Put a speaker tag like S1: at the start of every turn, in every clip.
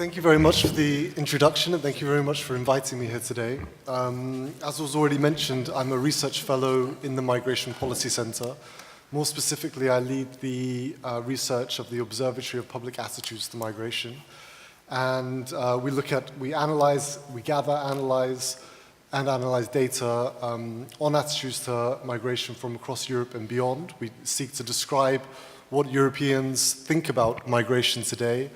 S1: Thank you very much for the introduction, and thank you very much for inviting me here today. As was already mentioned, I'm a research fellow in the Migration Policy Center. More specifically, I lead the research of the Observatory of Public Attitudes to Migration. And we gather, analyze data on attitudes to migration from across Europe and beyond. We seek to describe what Europeans think about migration today,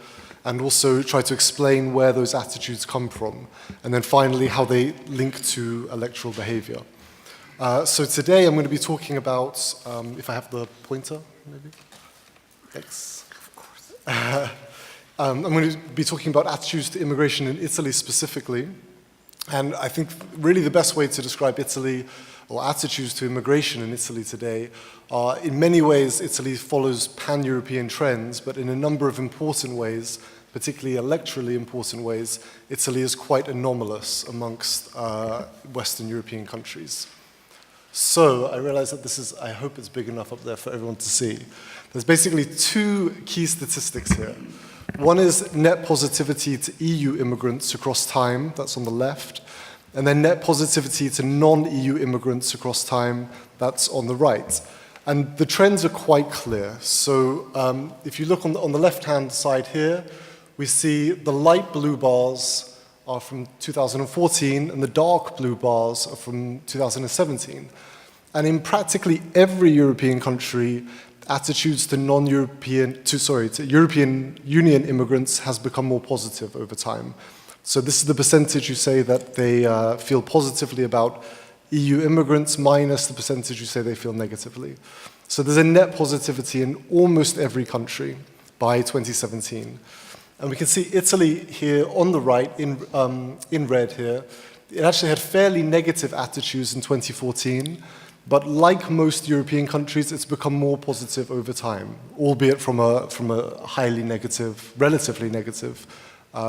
S1: and also try to explain where those attitudes come from, and then finally how they link to electoral behavior. So today I'm going to be talking about, if I have the pointer, maybe? X. Of course. I'm going to be talking about attitudes to immigration in Italy specifically, and I think really the best way to describe Italy, or attitudes to immigration in Italy today, are in many ways Italy follows pan-European trends, but in a number of important ways, particularly electorally important ways, Italy is quite anomalous amongst Western European countries. So I realize that I hope it's big enough up there for everyone to see. There's basically two key statistics here. One is net positivity to EU immigrants across time, that's on the left, and then net positivity to non-EU immigrants across time, that's on the right. And the trends are quite clear. So if you look on the left-hand side here, we see the light blue bars are from 2014 and the dark blue bars are from 2017. And in practically every European country, attitudes to European Union immigrants has become more positive over time. So this is the percentage who say that they feel positively about EU immigrants minus the percentage who say they feel negatively. So there's a net positivity in almost every country by 2017. And we can see Italy here on the right, in red here. It actually had fairly negative attitudes in 2014, but like most European countries, it's become more positive over time, albeit from a highly negative, relatively negative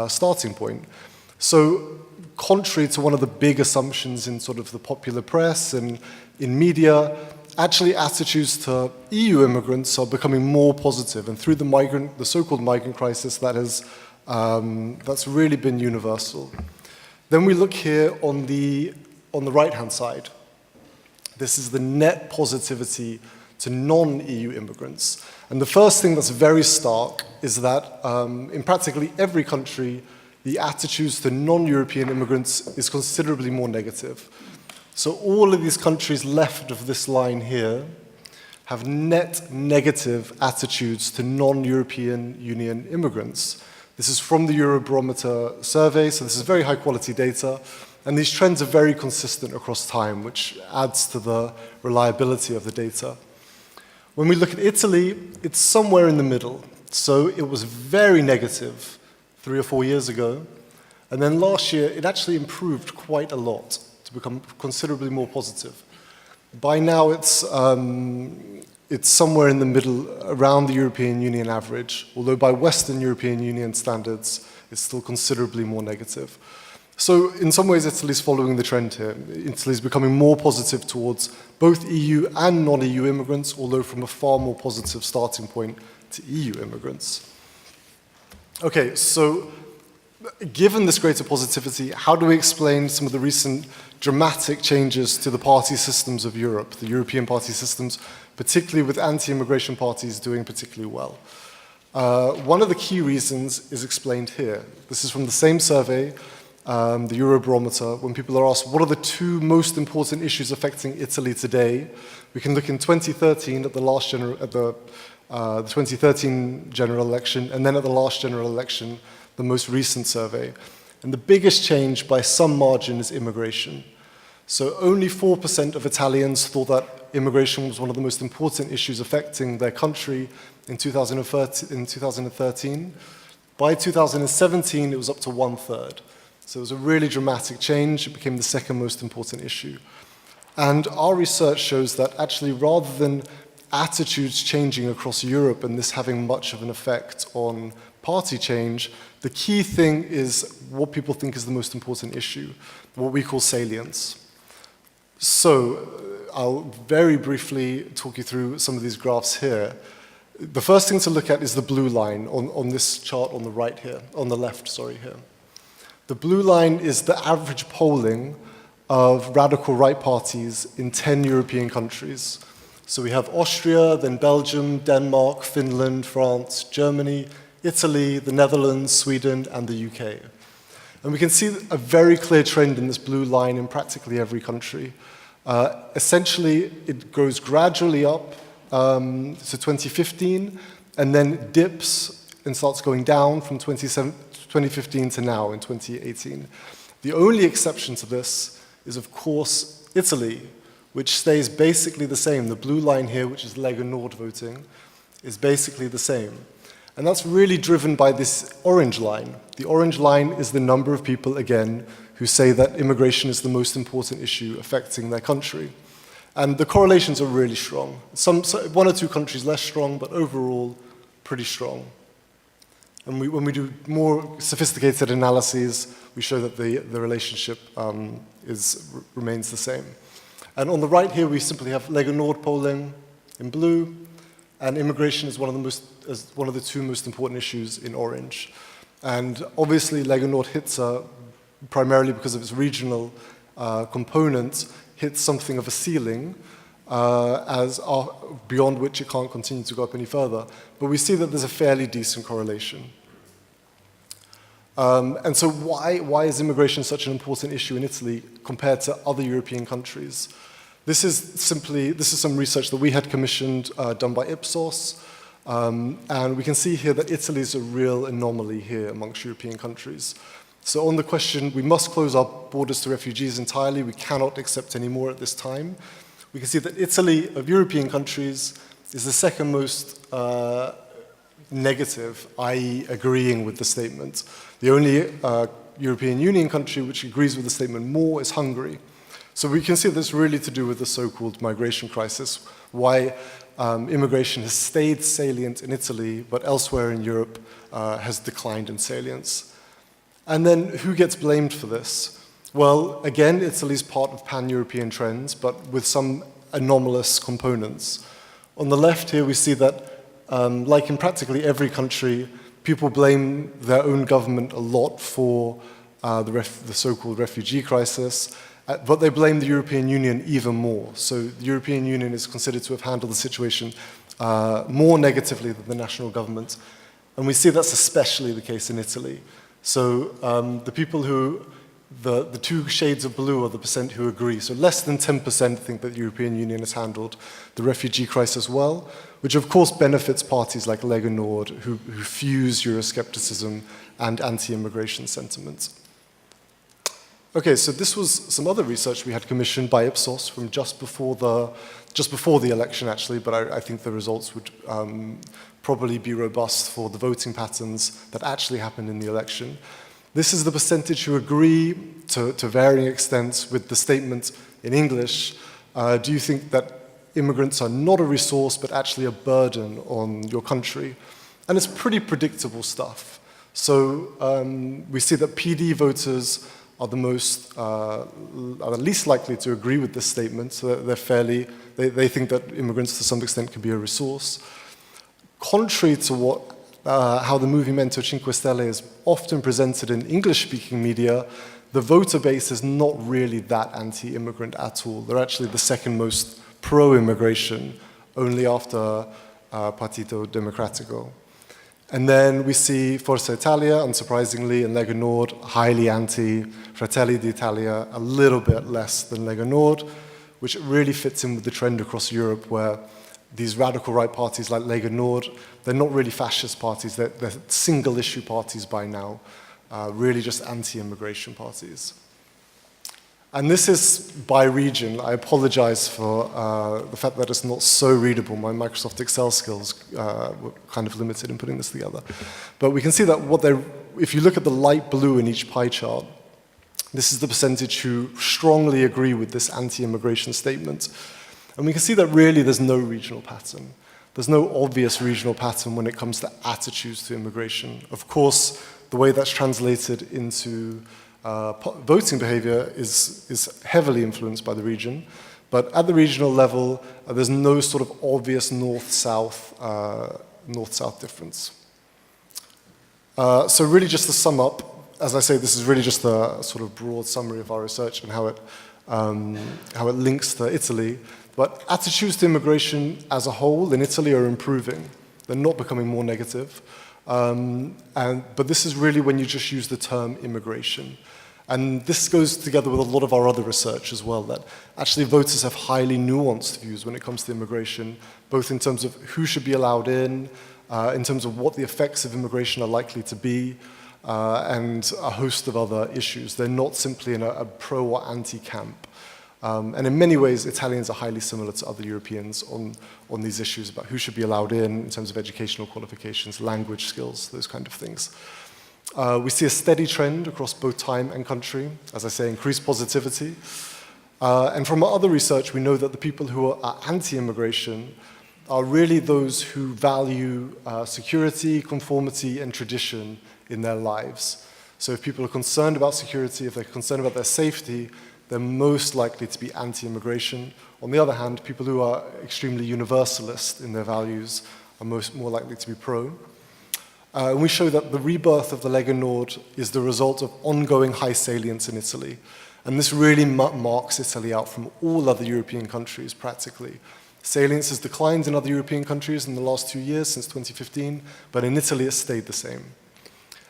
S1: starting point. So contrary to one of the big assumptions in sort of the popular press and in media, actually attitudes to EU immigrants are becoming more positive, and through the so-called migrant crisis, that's really been universal. Then we look here on the right-hand side. This is the net positivity to non-EU immigrants. And the first thing that's very stark is that in practically every country, the attitudes to non-European immigrants is considerably more negative. So all of these countries left of this line here have net negative attitudes to non-European Union immigrants. This is from the Eurobarometer survey, so this is very high quality data, and these trends are very consistent across time, which adds to the reliability of the data. When we look at Italy, it's somewhere in the middle. So it was very negative 3 or 4 years ago, and then last year it actually improved quite a lot to become considerably more positive. By now, it's somewhere in the middle, around the European Union average, although by Western European Union standards, it's still considerably more negative. So in some ways, Italy's following the trend here. Italy's becoming more positive towards both EU and non-EU immigrants, although from a far more positive starting point to EU immigrants. Okay, so given this greater positivity, how do we explain some of the recent dramatic changes to the party systems of Europe, the European party systems, particularly with anti-immigration parties doing particularly well? One of the key reasons is explained here. This is from the same survey, the Eurobarometer. When people are asked, what are the two most important issues affecting Italy today? We can look in 2013 at the 2013 general election, and then at the last general election, the most recent survey. And the biggest change by some margin is immigration. So only 4% of Italians thought that immigration was one of the most important issues affecting their country in 2013. By 2017, it was up to 1/3. So it was a really dramatic change. It became the second most important issue. And our research shows that actually, rather than attitudes changing across Europe and this having much of an effect on party change, the key thing is what people think is the most important issue, what we call salience. So I'll very briefly talk you through some of these graphs here. The first thing to look at is the blue line on this chart on the right here, on the left, sorry, here. The blue line is the average polling of radical right parties in 10 European countries. So we have Austria, then Belgium, Denmark, Finland, France, Germany, Italy, the Netherlands, Sweden, and the UK. And we can see a very clear trend in this blue line in practically every country. Essentially, it goes gradually up to 2015, and then dips and starts going down from 2015 to now in 2018. The only exception to this is, of course, Italy, which stays basically the same. The blue line here, which is Lega Nord voting, is basically the same. And that's really driven by this orange line. The orange line is the number of people, again, who say that immigration is the most important issue affecting their country. And the correlations are really strong. One or two countries less strong, but overall, pretty strong. And when we do more sophisticated analyses, we show that the relationship remains the same. And on the right here, we simply have Lega Nord polling in blue, and immigration is one of the two most important issues in orange. And obviously, Lega Nord hits, primarily because of its regional component, hits something of a ceiling, beyond which it can't continue to go up any further. But we see that there's a fairly decent correlation. And so why is immigration such an important issue in Italy compared to other European countries? This is some research that we had commissioned, done by Ipsos, and we can see here that Italy is a real anomaly here amongst European countries. So on the question, we must close our borders to refugees entirely, we cannot accept any more at this time, we can see that Italy, of European countries, is the second most negative, i.e. agreeing with the statement. The only European Union country which agrees with the statement more is Hungary. So we can see this really to do with the so-called migration crisis, why immigration has stayed salient in Italy, but elsewhere in Europe has declined in salience. And then who gets blamed for this? Well, again, Italy's part of pan-European trends, but with some anomalous components. On the left here, we see that, like in practically every country, people blame their own government a lot for the so-called refugee crisis, but they blame the European Union even more. So the European Union is considered to have handled the situation more negatively than the national government. And we see that's especially the case in Italy. So the people the two shades of blue are the percent who agree. So less than 10% think that the European Union has handled the refugee crisis well, which of course benefits parties like Lega Nord, who fuse Euroscepticism and anti-immigration sentiments. Okay, so this was some other research we had commissioned by Ipsos from just before the election, actually, but I think the results would probably be robust for the voting patterns that actually happened in the election. This is the percentage who agree to varying extents with the statement in English. Do you think that immigrants are not a resource, but actually a burden on your country? And it's pretty predictable stuff. So we see that PD voters are the least likely to agree with this statement. So they think that immigrants to some extent can be a resource. Contrary to how the Movimento 5 Stelle is often presented in English-speaking media, the voter base is not really that anti-immigrant at all. They're actually the second most pro-immigration, only after Partito Democratico. And then we see Forza Italia, unsurprisingly, and Lega Nord, highly anti, Fratelli d'Italia, a little bit less than Lega Nord, which really fits in with the trend across Europe where these radical right parties like Lega Nord, they're not really fascist parties, they're single-issue parties by now, really just anti-immigration parties. And this is by region. I apologize for the fact that it's not so readable. My Microsoft Excel skills were kind of limited in putting this together. But we can see that if you look at the light blue in each pie chart, this is the percentage who strongly agree with this anti-immigration statement. And we can see that really there's no regional pattern. There's no obvious regional pattern when it comes to attitudes to immigration. Of course, the way that's translated into voting behavior is heavily influenced by the region, but at the regional level, there's no sort of obvious north-south north-south difference. So really just to sum up, as I say, this is really just a sort of broad summary of our research and how it links to Italy. But attitudes to immigration as a whole in Italy are improving. They're not becoming more negative. But this is really when you just use the term immigration. And this goes together with a lot of our other research as well, that actually voters have highly nuanced views when it comes to immigration, both in terms of who should be allowed in terms of what the effects of immigration are likely to be, and a host of other issues. They're not simply in a pro or anti camp. And in many ways, Italians are highly similar to other Europeans on these issues about who should be allowed in terms of educational qualifications, language skills, those kind of things. We see a steady trend across both time and country, as I say, increased positivity. And from our other research, we know that the people who are anti-immigration are really those who value security, conformity, and tradition in their lives. So if people are concerned about security, if they're concerned about their safety, they're most likely to be anti-immigration. On the other hand, people who are extremely universalist in their values are more likely to be pro. And we show that the rebirth of the Lega Nord is the result of ongoing high salience in Italy. And this really marks Italy out from all other European countries, practically. Salience has declined in other European countries in the last 2 years, since 2015, but in Italy it stayed the same.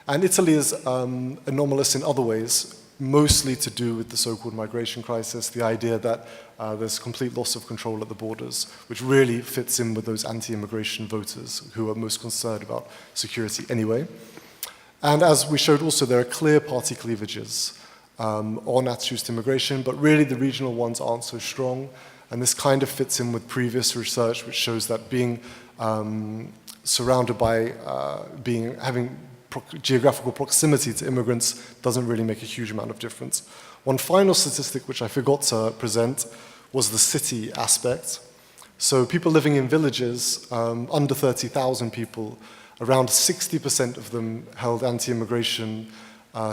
S1: And Italy is anomalous in other ways, mostly to do with the so-called migration crisis, the idea that there's complete loss of control at the borders, which really fits in with those anti-immigration voters who are most concerned about security anyway. And as we showed also, there are clear party cleavages on attitudes to immigration, but really the regional ones aren't so strong. And this kind of fits in with previous research, which shows that being surrounded by having geographical proximity to immigrants doesn't really make a huge amount of difference. One final statistic which I forgot to present was the city aspect. So people living in villages, under 30,000 people, around 60% of them held anti-immigration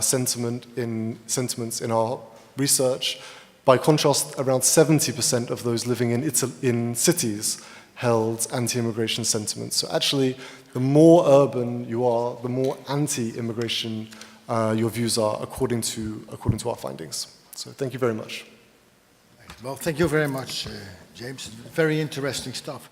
S1: sentiments in our research. By contrast, around 70% of those living in cities held anti-immigration sentiments. So actually, the more urban you are, the more anti-immigration your views are, according to our findings. So thank you very much.
S2: Well, thank you very much, James. Very interesting stuff.